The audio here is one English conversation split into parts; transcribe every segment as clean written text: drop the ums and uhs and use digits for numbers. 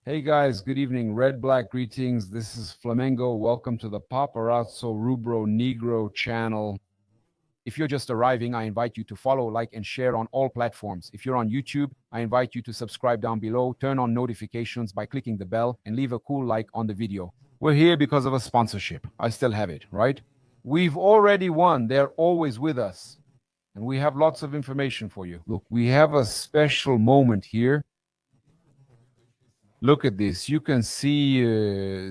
Hey guys, good evening. Red Black greetings. This is Flamengo. Welcome to the Paparazzo Rubro-Negro channel. If you're just arriving, I invite you to follow, like, and share on all platforms. If you're on YouTube, I invite you to subscribe down below, turn on notifications by clicking the bell, and leave a cool like on the video. We're here because of a sponsorship. I still have it, right? We've already won. They're always with us. And we have lots of information for you. Look, we have a special moment here. Look at this. You can see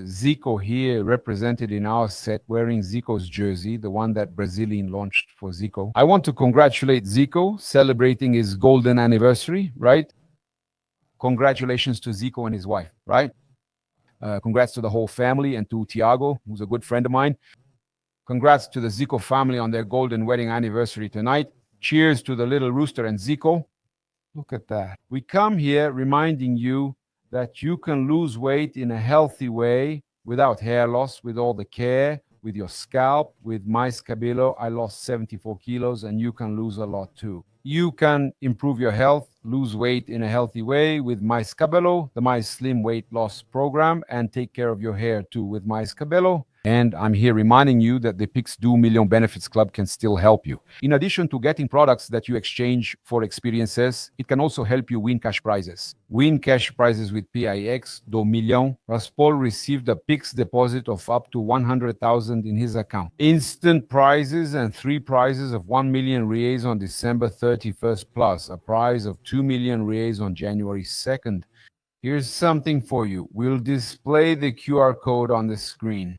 Zico here represented in our set wearing Zico's jersey, the one that Brazilian launched for Zico. I want to congratulate Zico celebrating his golden anniversary, right? Congratulations to Zico and his wife, right? Congrats to the whole family and to Thiago, who's a good friend of mine. Congrats to the Zico family on their golden wedding anniversary tonight. Cheers to the little rooster and Zico. Look at that. We come here reminding you that you can lose weight in a healthy way without hair loss, with all the care, with your scalp. With Mais Cabello, I lost 74 kilos, and you can lose a lot too. You can improve your health, lose weight in a healthy way with Mais Cabello, the Mais Slim Weight Loss Program, and take care of your hair too with Mais Cabello. And I'm here reminding you that the Pix Do Million Benefits Club can still help you. In addition to getting products that you exchange for experiences, it can also help you win cash prizes. Win cash prizes with PIX Do Million. Raspol received a Pix deposit of up to 100,000 in his account. Instant prizes and 3 prizes of 1 million reais on December 31st, plus a prize of 2 million reais on January 2nd. Here's something for you. We'll display the QR code on the screen.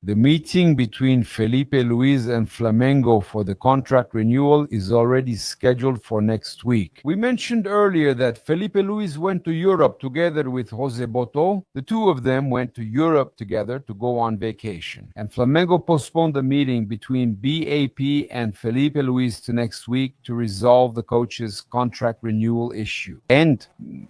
The meeting between Felipe, Luiz, and Flamengo for the contract renewal is already scheduled for next week. We mentioned earlier that Felipe Luiz went to Europe together with Jose Boto. The two of them went to Europe together to go on vacation. And Flamengo postponed the meeting between BAP and Felipe Luiz to next week to resolve the coach's contract renewal issue. And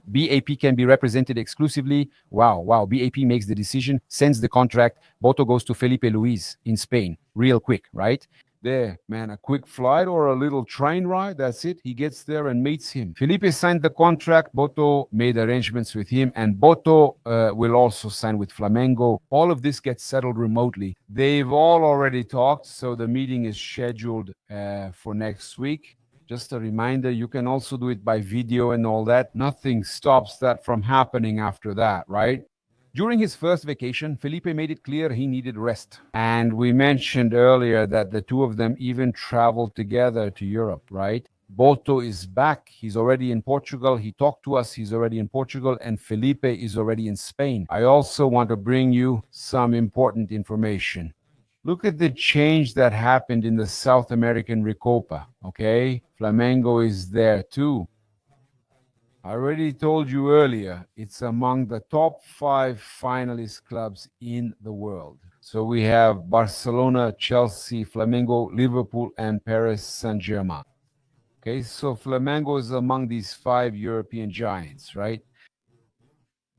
BAP can be represented exclusively. Wow. BAP makes the decision, sends the contract. Boto goes to Felipe Luiz in Spain, real quick, right? There, man, a quick flight or a little train ride, that's it. He gets there and meets him. Felipe signed the contract, Boto made arrangements with him, and Boto will also sign with Flamengo. All of this gets settled remotely. They've all already talked, so the meeting is scheduled for next week. Just a reminder, you can also do it by video and all that. Nothing stops that from happening after that, right? During his first vacation, Felipe made it clear he needed rest. And we mentioned earlier that the two of them even traveled together to Europe, right? Boto is back. He's already in Portugal. He talked to us. He's already in Portugal. And Felipe is already in Spain. I also want to bring you some important information. Look at the change that happened in the South American Recopa, okay? Flamengo is there too. I already told you earlier, it's among the top 5 finalist clubs in the world. So we have Barcelona, Chelsea, Flamengo, Liverpool, and Paris Saint-Germain. Okay, so Flamengo is among these 5 European giants, right?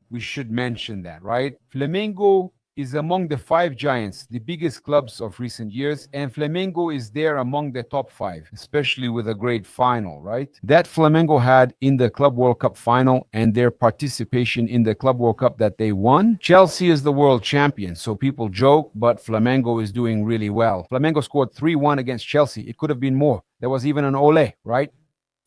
We should mention that, right? Flamengo is among the 5 giants, the biggest clubs of recent years, and Flamengo is there among the top 5, especially with a great final, right? That Flamengo had in the Club World Cup final and their participation in the Club World Cup that they won. Chelsea is the world champion, so people joke, but Flamengo is doing really well. Flamengo scored 3-1 against Chelsea. It could have been more. There was even an ole, right?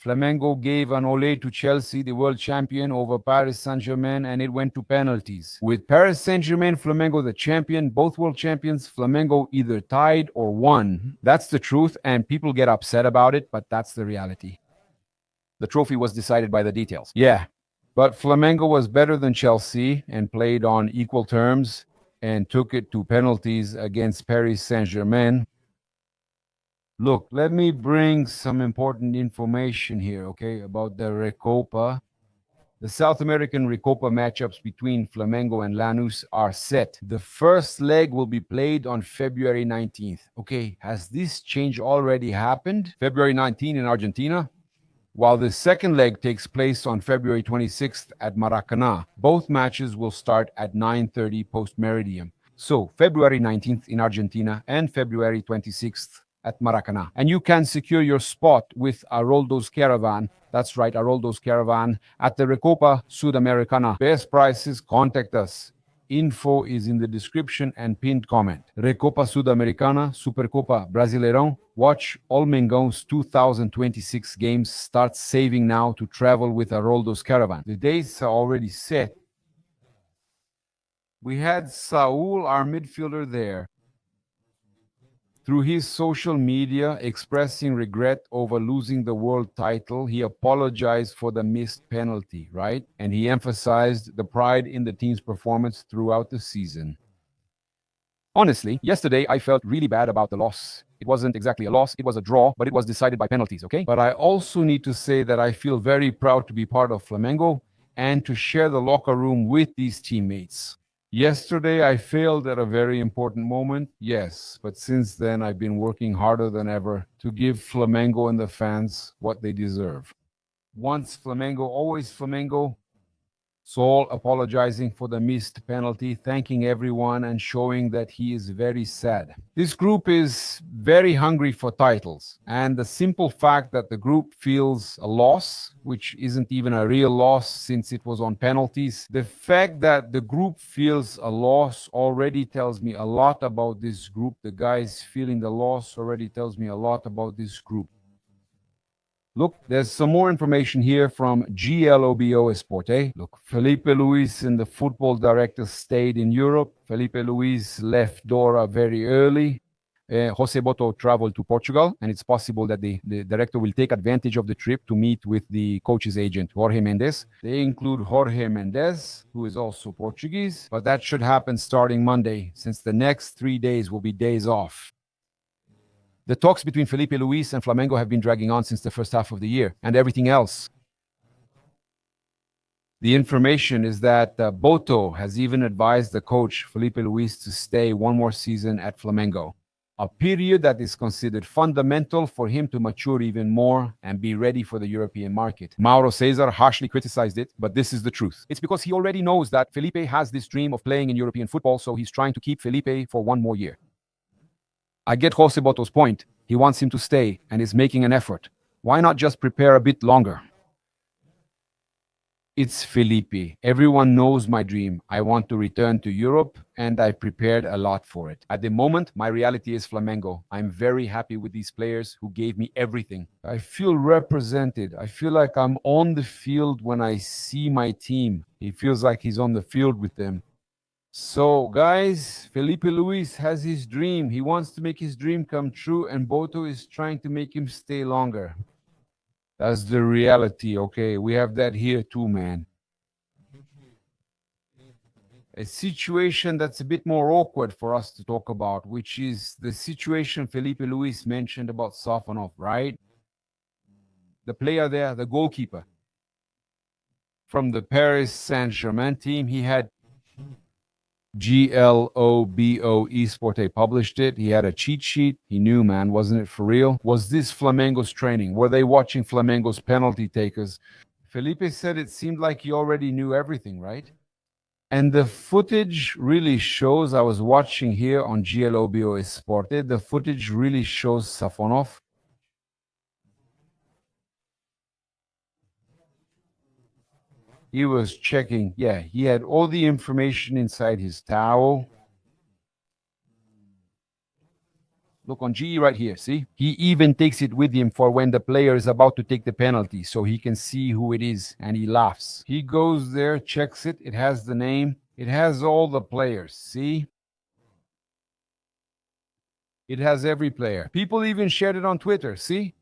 Flamengo gave an ole to Chelsea, the world champion, over Paris Saint-Germain, and it went to penalties. With Paris Saint-Germain, Flamengo the champion, both world champions, Flamengo either tied or won. That's the truth, and people get upset about it, but that's the reality. The trophy was decided by the details. Yeah, but Flamengo was better than Chelsea and played on equal terms and took it to penalties against Paris Saint-Germain. Look, let me bring some important information here, okay, about the Recopa. The South American Recopa matchups between Flamengo and Lanús are set. The first leg will be played on February 19th. Okay, has this change already happened? February 19th in Argentina? While the second leg takes place on February 26th at Maracanã. Both matches will start at 9:30 post-meridium. So, February 19th in Argentina and February 26th at Maracanã. And you can secure your spot with Haroldo's Caravan That's right, Haroldo's Caravan at the Recopa Sudamericana. Best prices, contact us. Info is in the description and pinned comment. Recopa Sudamericana, Supercopa Brasileirão. Watch all Mengão's 2026 games. Start saving now to travel with Haroldo's Caravan. The dates are already set. We had Saúl, our midfielder, there. Through his social media, expressing regret over losing the world title, he apologized for the missed penalty, right? And he emphasized the pride in the team's performance throughout the season. Honestly, yesterday I felt really bad about the loss. It wasn't exactly a loss, it was a draw, but it was decided by penalties, okay? But I also need to say that I feel very proud to be part of Flamengo and to share the locker room with these teammates. Yesterday, I failed at a very important moment, yes, but since then, I've been working harder than ever to give Flamengo and the fans what they deserve. Once Flamengo, always Flamengo. Saul apologizing for the missed penalty, thanking everyone and showing that he is very sad. This group is very hungry for titles, and the simple fact that the group feels a loss, which isn't even a real loss since it was on penalties, the fact that the group feels a loss already tells me a lot about this group. The guys feeling the loss already tells me a lot about this group. Look, there's some more information here from Globo Esporte. Look, Felipe Luiz and the football director stayed in Europe. Felipe Luiz left Dora very early. Jose Boto traveled to Portugal, and it's possible that the director will take advantage of the trip to meet with the coach's agent, Jorge Mendes. They include Jorge Mendes, who is also Portuguese, but that should happen starting Monday, since the next 3 days will be days off. The talks between Felipe Luiz and Flamengo have been dragging on since the first half of the year, and everything else. The information is that Boto has even advised the coach, Felipe Luiz, to stay one more season at Flamengo, a period that is considered fundamental for him to mature even more and be ready for the European market. Mauro Cesar harshly criticized it, but this is the truth. It's because he already knows that Felipe has this dream of playing in European football, so he's trying to keep Felipe for one more year. I get Jose Boto's point. He wants him to stay and is making an effort. Why not just prepare a bit longer? It's Felipe. Everyone knows my dream. I want to return to Europe, and I prepared a lot for it. At the moment, my reality is Flamengo. I'm very happy with these players who gave me everything. I feel represented. I feel like I'm on the field when I see my team. He feels like he's on the field with them. So, guys, Felipe Luiz has his dream. He wants to make his dream come true, and Boto is trying to make him stay longer. That's the reality, okay? We have that here too, man. A situation that's a bit more awkward for us to talk about, which is the situation Felipe Luiz mentioned about Safonov, right? The player there, the goalkeeper from the Paris Saint-Germain team, he had Globo Esporte published it. He had a cheat sheet. He knew, man, wasn't it for real? Was this Flamengo's training? Were they watching Flamengo's penalty takers? Felipe said it seemed like he already knew everything, right? And the footage really shows, I was watching here on Globo Esporte, the footage really shows Safonov. He was checking, yeah, he had all the information inside his towel. Look on GE right here, see? He even takes it with him for when the player is about to take the penalty, so he can see who it is, and he laughs. He goes there, checks it, it has the name, it has all the players, see? It has every player. People even shared it on Twitter, see?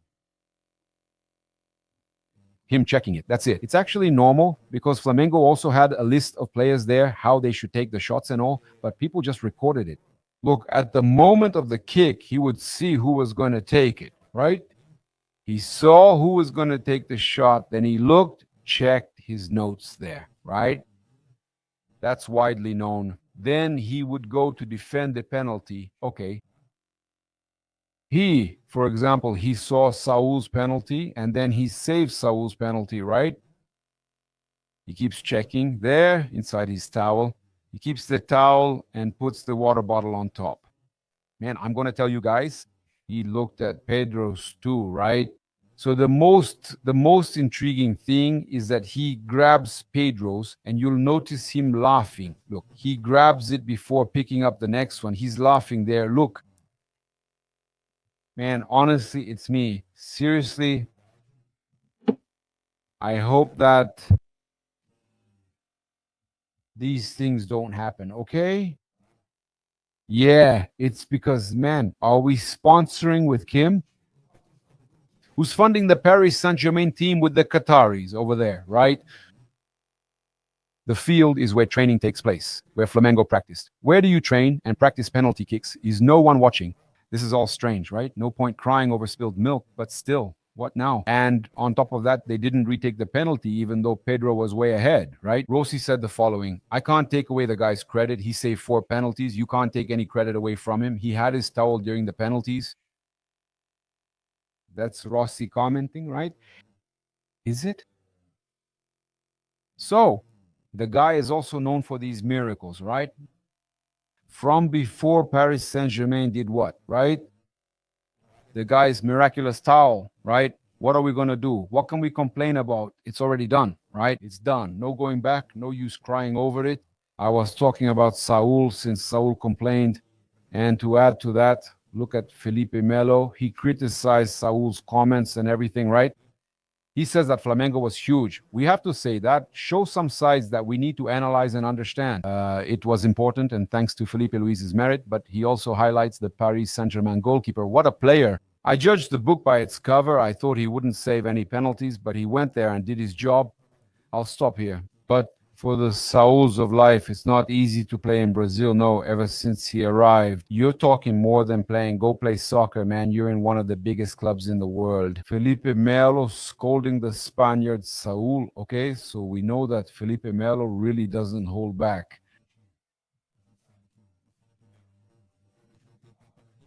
Him checking it. That's it. It's actually normal because Flamengo also had a list of players there, how they should take the shots and all, but people just recorded it. Look, at the moment of the kick, he would see who was going to take it, right? He saw who was going to take the shot, then he looked, checked his notes there, right? That's widely known. Then he would go to defend the penalty. Okay. He, for example, he saw Saúl's penalty, and then he saves Saúl's penalty, right? He keeps checking there inside his towel. He keeps the towel and puts the water bottle on top. Man, I'm going to tell you guys, he looked at Pedro's too, right? So the most intriguing thing is that he grabs Pedro's, and you'll notice him laughing. Look, he grabs it before picking up the next one. He's laughing there. Look, man, honestly, it's me. Seriously, I hope that these things don't happen, okay? Yeah, it's because, man, are we sponsoring with Kim? Who's funding the Paris Saint-Germain team with the Qataris over there, right? The field is where training takes place, where Flamengo practiced. Where do you train and practice penalty kicks is no one watching. This is all strange, right? No point crying over spilled milk, but still, what now? And on top of that, they didn't retake the penalty, even though Pedro was way ahead, right? Rossi said the following: I can't take away the guy's credit. He saved 4 penalties. You can't take any credit away from him. He had his towel during the penalties. That's Rossi commenting, right? Is it? So, the guy is also known for these miracles, right? From before Paris Saint-Germain did what, right? The guy's miraculous towel, right? What are we going to do? What can we complain about? It's already done, right? It's done. No going back. No use crying over it. I was talking about Saúl since Saúl complained. And to add to that, look at Felipe Melo. He criticized Saúl's comments and everything, right? He says that Flamengo was huge. We have to say that, show some sides that we need to analyze and understand. It was important, and thanks to Felipe Luiz's merit, but he also highlights the Paris Saint-Germain goalkeeper. What a player. I judged the book by its cover. I thought he wouldn't save any penalties, but he went there and did his job. I'll stop here. But for the Saúls of life, it's not easy to play in Brazil, no, ever since he arrived. You're talking more than playing. Go play soccer, man. You're in one of the biggest clubs in the world. Felipe Melo scolding the Spaniard Saúl, okay? So we know that Felipe Melo really doesn't hold back.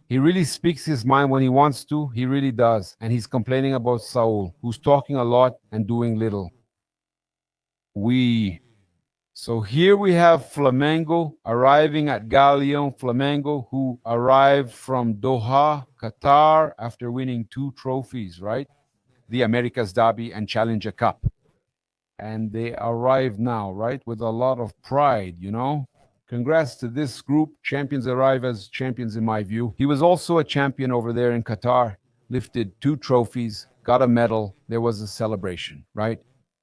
He really speaks his mind when he wants to. He really does. And he's complaining about Saúl, who's talking a lot and doing little. So here we have Flamengo arriving at Galeão. Flamengo, who arrived from Doha, Qatar, after winning 2 trophies, right? The America's Derby and Challenger Cup. And they arrive now, right? With a lot of pride, you know? Congrats to this group. Champions arrive as champions, in my view. He was also a champion over there in Qatar, lifted 2 trophies, got a medal. There was a celebration, right?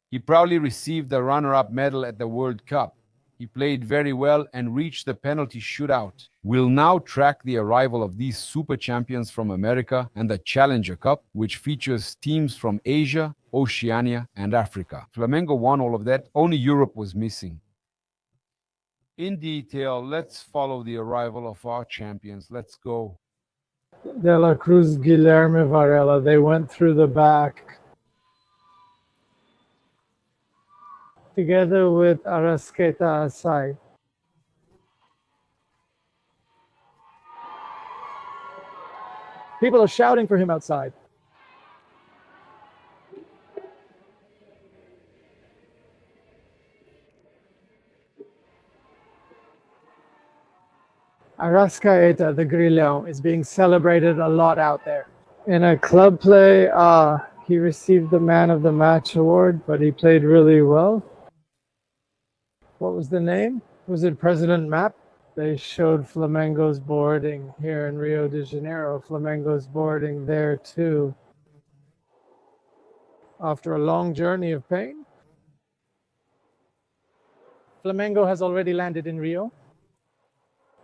He proudly received the runner-up medal at the World Cup. He played very well and reached the penalty shootout. We'll now track the arrival of these super champions from America and the Challenger Cup, which features teams from Asia, Oceania, and Africa. Flamengo won all of that. Only Europe was missing. In detail, let's follow the arrival of our champions. Let's go. De La Cruz, Guilherme Varela. They went through the back, together with Arrascaeta aside. People are shouting for him outside. Arrascaeta, the Grilhão, is being celebrated a lot out there. In a club play, he received the Man of the Match award, but he played really well. What was the name? Was it President Map? They showed Flamengo's boarding here in Rio de Janeiro. Flamengo's boarding there too. After a long journey of pain, Flamengo has already landed in Rio.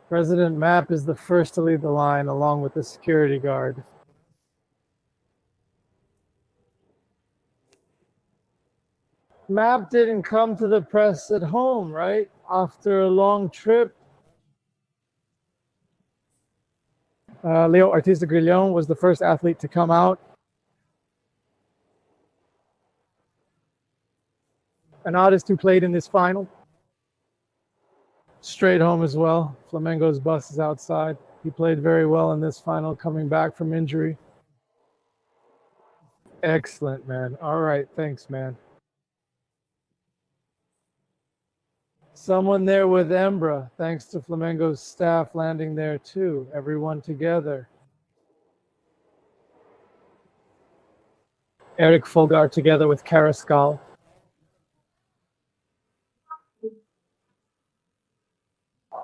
President Map is the first to lead the line along with the security guard. Map didn't come to the press at home, right? After a long trip. Leo Ortiz de Grilhão was the first athlete to come out. An artist who played in this final. Straight home as well. Flamengo's bus is outside. He played very well in this final, coming back from injury. Excellent, man. All right, thanks, man. Someone there with Embra, thanks to Flamengo's staff landing there too. Everyone together. Eric Fulgar together with Carrascal.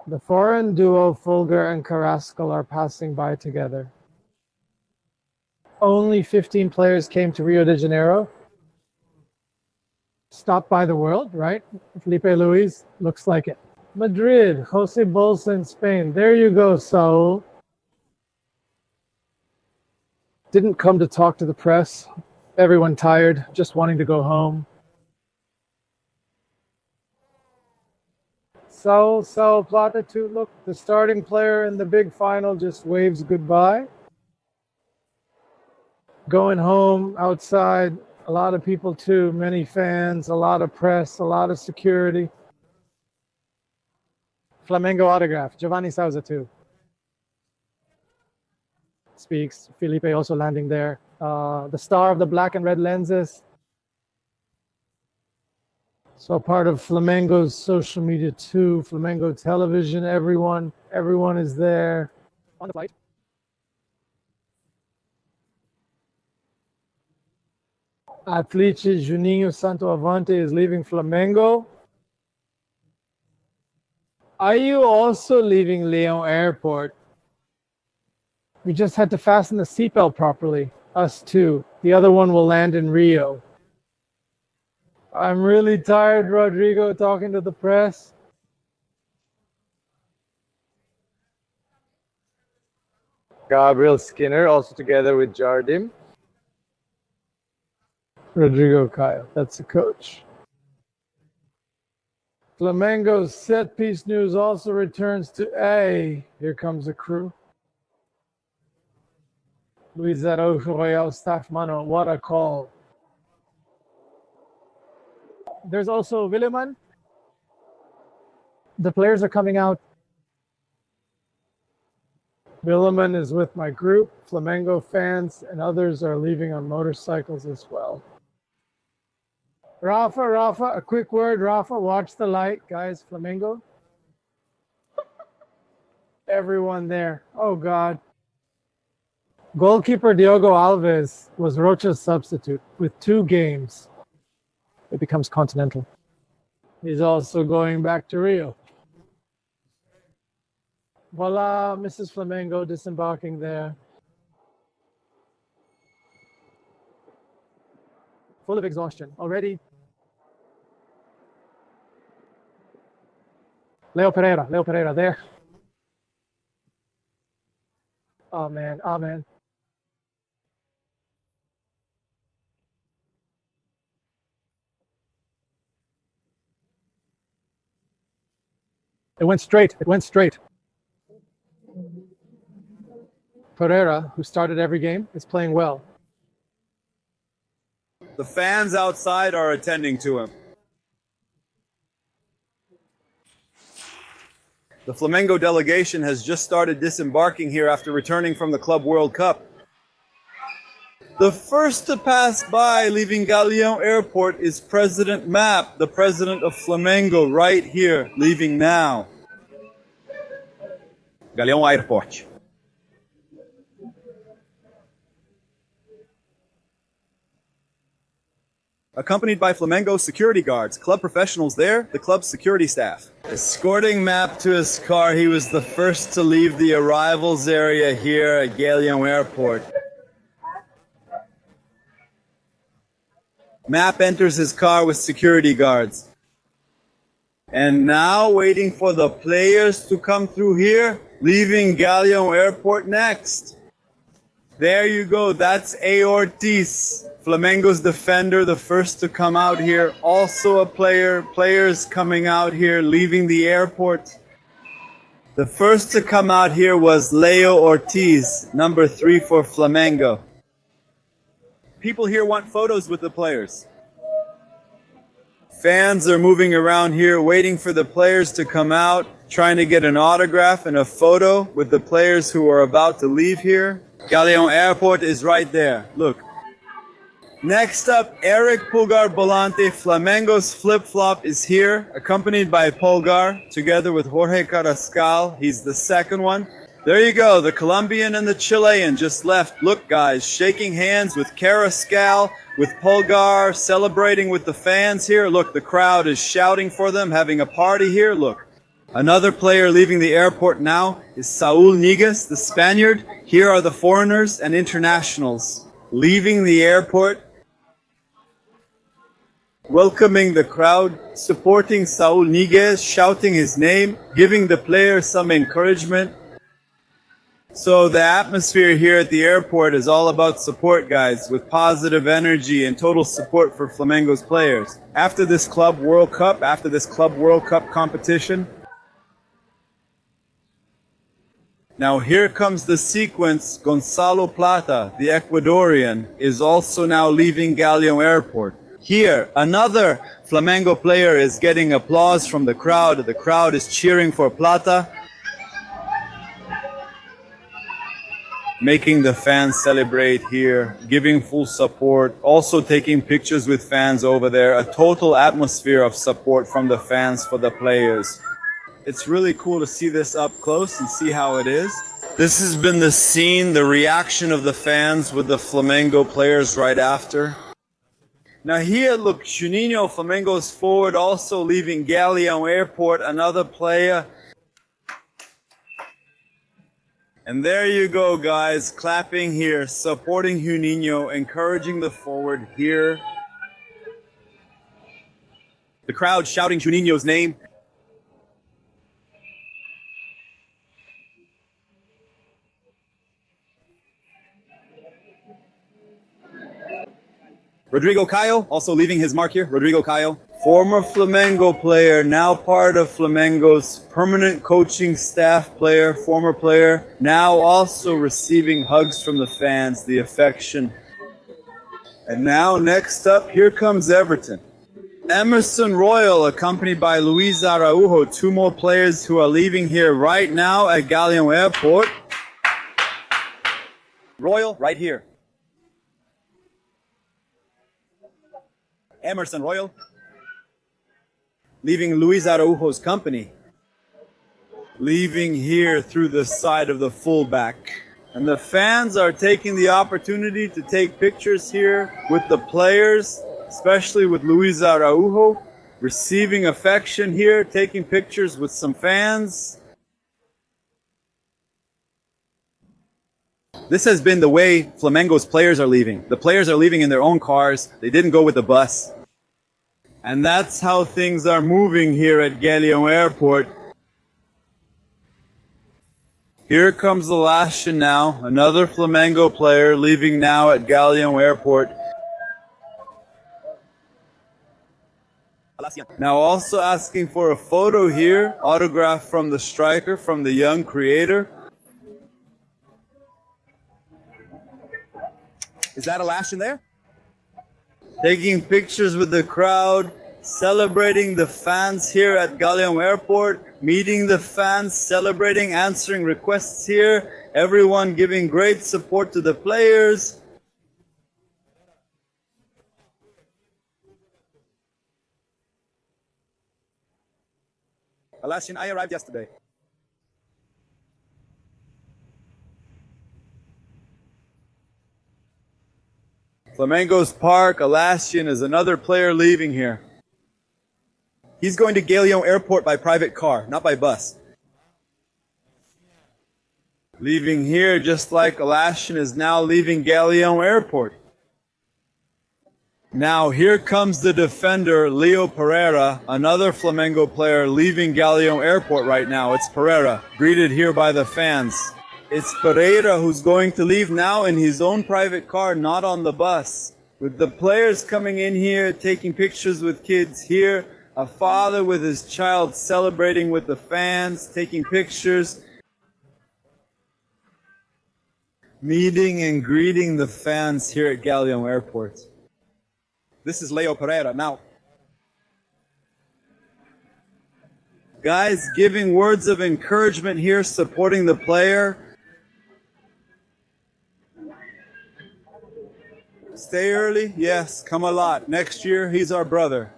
The foreign duo Fulgar and Carrascal are passing by together. Only 15 players came to Rio de Janeiro. Stopped by the world, right? Felipe Luiz, looks like it. Madrid, Jose Bolsa in Spain. There you go, Saúl. Didn't come to talk to the press. Everyone tired, just wanting to go home. Saúl Plata too. Look, the starting player in the big final just waves goodbye. Going home outside, a lot of people too, many fans, a lot of press, a lot of security. Flamengo autograph, Giovanni Souza too. Speaks, Filipe also landing there. The star of the black and red lenses. So part of Flamengo's social media too, Flamengo television, everyone is there. On the flight. Athlete Juninho Santo Avante is leaving Flamengo. Are you also leaving Leon Airport? We just had to fasten the seatbelt properly. Us too. The other one will land in Rio. I'm really tired, Rodrigo, talking to the press. Gabriel Skinner, also together with Jardim. Rodrigo Caio, that's the coach. Flamengo's set-piece news also returns to A. Here comes the crew. Luiz Araújo Royal staff, mano, what a call. There's also Willeman. The players are coming out. Willeman is with my group. Flamengo fans and others are leaving on motorcycles as well. Rafa, a quick word. Rafa, watch the light, guys. Flamengo. Everyone there. Oh, God. Goalkeeper Diogo Alves was Rocha's substitute with 2 games. It becomes continental. He's also going back to Rio. Voila, Mrs. Flamengo disembarking there. Full of exhaustion already. Leo Pereira there. Oh man. It went straight. Pereira, who started every game, is playing well. The fans outside are attending to him. The Flamengo delegation has just started disembarking here after returning from the Club World Cup. The first to pass by leaving Galeão Airport is President Map, the president of Flamengo, right here, leaving now. Galeão Airport. Accompanied by Flamengo security guards, club professionals there, the club's security staff. Escorting Map to his car, he was the first to leave the arrivals area here at Galeão Airport. Map enters his car with security guards. And now waiting for the players to come through here, leaving Galeão Airport next. There you go, that's A. Ortiz, Flamengo's defender, the first to come out here. Also a player, players coming out here, leaving the airport. The first to come out here was Leo Ortiz, number 3 for Flamengo. People here want photos with the players. Fans are moving around here, waiting for the players to come out, trying to get an autograph and a photo with the players who are about to leave here. Galeão Airport is right there. Look. Next up, Eric Pulgar Bolante, Flamengo's flip-flop, is here, accompanied by Pulgar, together with Jorge Carrascal. He's the second one. There you go, the Colombian and the Chilean just left. Look, guys, shaking hands with Carrascal, with Pulgar, celebrating with the fans here. Look, the crowd is shouting for them, having a party here. Look, another player leaving the airport now is Saúl Ñíguez, the Spaniard. Here are the foreigners and internationals leaving the airport, welcoming the crowd, supporting Saúl Ñíguez, shouting his name, giving the players some encouragement. So the atmosphere here at the airport is all about support, guys, with positive energy and total support for Flamengo's players. After this Club World Cup competition, now here comes the sequence. Gonzalo Plata, the Ecuadorian, is also now leaving Galeão Airport. Here, another Flamengo player is getting applause from the crowd. The crowd is cheering for Plata, making the fans celebrate here, giving full support, also taking pictures with fans over there. A total atmosphere of support from the fans for the players. It's really cool to see this up close and see how it is. This has been the scene, the reaction of the fans with the Flamengo players right after. Now here, look, Juninho, Flamengo's forward, also leaving Galeão Airport, another player. And there you go, guys, clapping here, supporting Juninho, encouraging the forward here. The crowd shouting Juninho's name. Rodrigo Caio, also leaving his mark here. Rodrigo Caio, former Flamengo player, now part of Flamengo's permanent coaching staff player, former player, now also receiving hugs from the fans, the affection. And now next up, here comes Everton. Emerson Royal, accompanied by Luiz Araujo, two more players who are leaving here right now at Galeão Airport. Royal, right here. Emerson Royal, leaving Luiz Araujo's company, leaving here through the side of the fullback. And the fans are taking the opportunity to take pictures here with the players, especially with Luiz Araujo, receiving affection here, taking pictures with some fans. This has been the way Flamengo's players are leaving. The players are leaving in their own cars. They didn't go with the bus. And that's how things are moving here at Galeão Airport. Here comes the Lashin now, another Flamengo player leaving now at Galeão Airport. Now also asking for a photo here, autograph from the striker, from the young creator. Is that a Lashin there? Taking pictures with the crowd, celebrating the fans here at Galeão Airport, meeting the fans, celebrating, answering requests here, everyone giving great support to the players. Lashin, I arrived yesterday. Flamengo's Park, Alassian is another player leaving here. He's going to Galeão Airport by private car, not by bus. Leaving here just like Alassian is now leaving Galeão Airport. Now here comes the defender, Leo Pereira, another Flamengo player leaving Galeão Airport right now. It's Pereira, greeted here by the fans. It's Pereira who's going to leave now in his own private car, not on the bus. With the players coming in here, taking pictures with kids here, a father with his child celebrating with the fans, taking pictures, meeting and greeting the fans here at Galeão Airport. This is Leo Pereira. Now, guys giving words of encouragement here, supporting the player. Stay early? Yes, come a lot. Next year, he's our brother.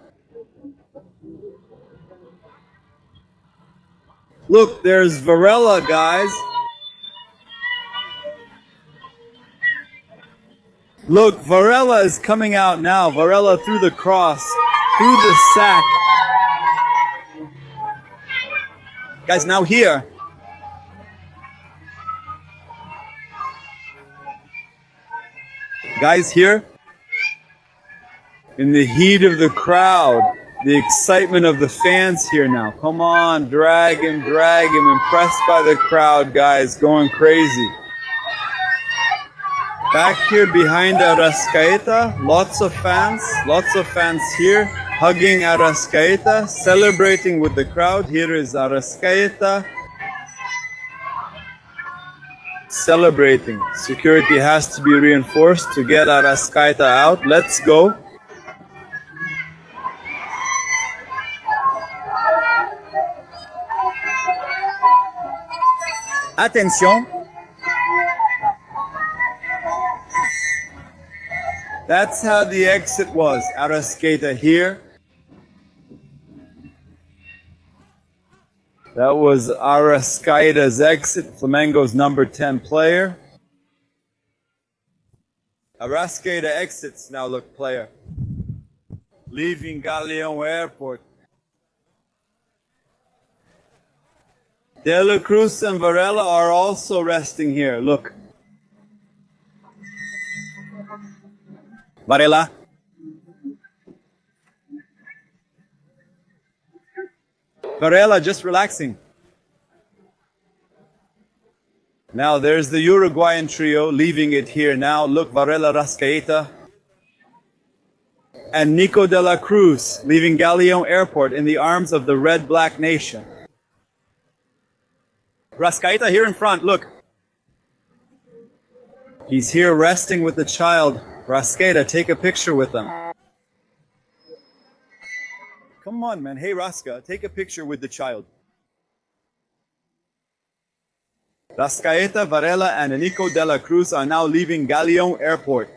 Look, there's Varela, guys. Look, Varela is coming out now. Varela through the cross, through the sack. Guys, now here. Guys, here. In the heat of the crowd, the excitement of the fans here now. Come on, drag him, impressed by the crowd, guys, going crazy. Back here behind Arrascaeta, lots of fans here, hugging Arrascaeta, celebrating with the crowd. Here is Arrascaeta, celebrating. Security has to be reinforced to get Arrascaeta out. Let's go. Attention. That's how the exit was. Arrascaeta here. That was Arrascaeta's exit, Flamengo's number 10 player. Arrascaeta exits now, look, player. Leaving Galeão Airport. De La Cruz and Varela are also resting here. Look. Varela. Varela just relaxing. Now there's the Uruguayan trio leaving it here now. Look, Varela, Arrascaeta. And Nico de la Cruz leaving Galeão Airport in the arms of the Red-Black Nation. Arrascaeta here in front, look. He's here resting with the child. Arrascaeta, take a picture with them. Come on, man. Hey, Rasca, take a picture with the child. Arrascaeta, Varela, and Nico de la Cruz are now leaving Galeão Airport.